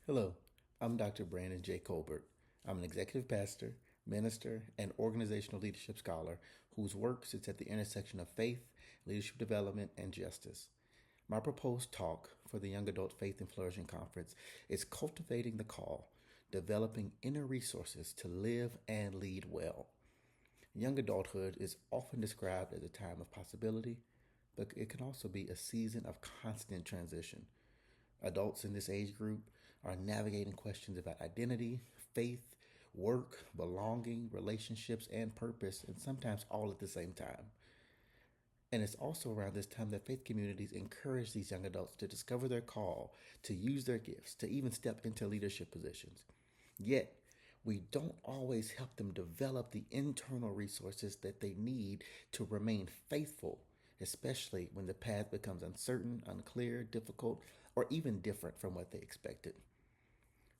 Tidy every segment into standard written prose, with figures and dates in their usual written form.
Hello, I'm Dr. Brandon J. Colbert. I'm an executive pastor, minister, and organizational leadership scholar whose work sits at the intersection of faith, leadership development, and justice. My proposed talk for the Young Adult Faith and Flourishing Conference is Cultivating the Call, Developing Inner Resources to Live and Lead Well. Young adulthood is often described as a time of possibility, but it can also be a season of constant transition. Adults in this age group are navigating questions about identity, faith, work, belonging, relationships, and purpose, and sometimes all at the same time. And it's also around this time that faith communities encourage these young adults to discover their call, to use their gifts, to even step into leadership positions. Yet, we don't always help them develop the internal resources that they need to remain faithful, especially when the path becomes uncertain, unclear, difficult, or even different from what they expected.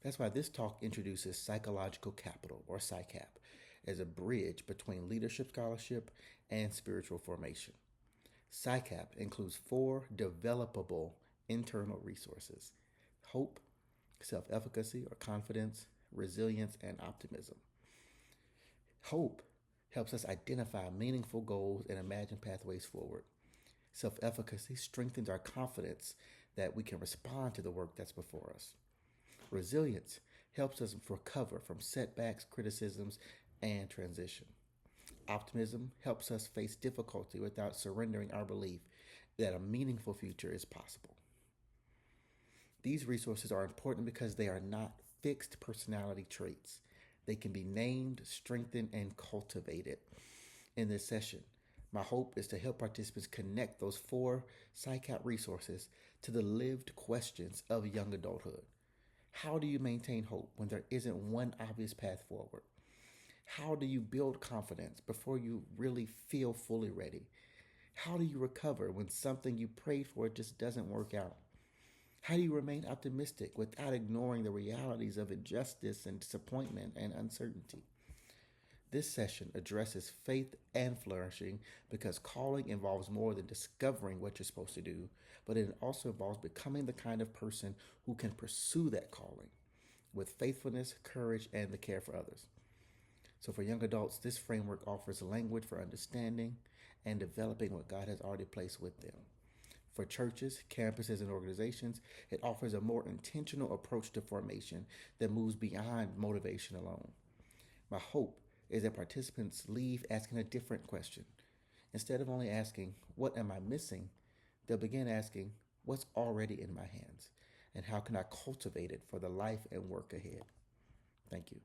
That's why this talk introduces psychological capital, or PsyCap, as a bridge between leadership scholarship and spiritual formation. PsyCap includes 4 developable internal resources: hope, self-efficacy or confidence, resilience, and optimism. Hope helps us identify meaningful goals and imagine pathways forward. Self-efficacy strengthens our confidence that we can respond to the work that's before us. Resilience helps us recover from setbacks, criticisms, and transition. Optimism helps us face difficulty without surrendering our belief that a meaningful future is possible. These resources are important because they are not fixed personality traits. They can be named, strengthened, and cultivated. In this session, my hope is to help participants connect those 4 PsyCap resources to the lived questions of young adulthood. How do you maintain hope when there isn't one obvious path forward? How do you build confidence before you really feel fully ready? How do you recover when something you prayed for just doesn't work out? How do you remain optimistic without ignoring the realities of injustice and disappointment and uncertainty? This session addresses faith and flourishing because calling involves more than discovering what you're supposed to do, but it also involves becoming the kind of person who can pursue that calling with faithfulness, courage, and the care for others. So for young adults, this framework offers language for understanding and developing what God has already placed with them. For churches, campuses, and organizations, it offers a more intentional approach to formation that moves beyond motivation alone. My hope is that participants leave asking a different question. Instead of only asking, "What am I missing?" they'll begin asking, "What's already in my hands? And how can I cultivate it for the life and work ahead?" Thank you.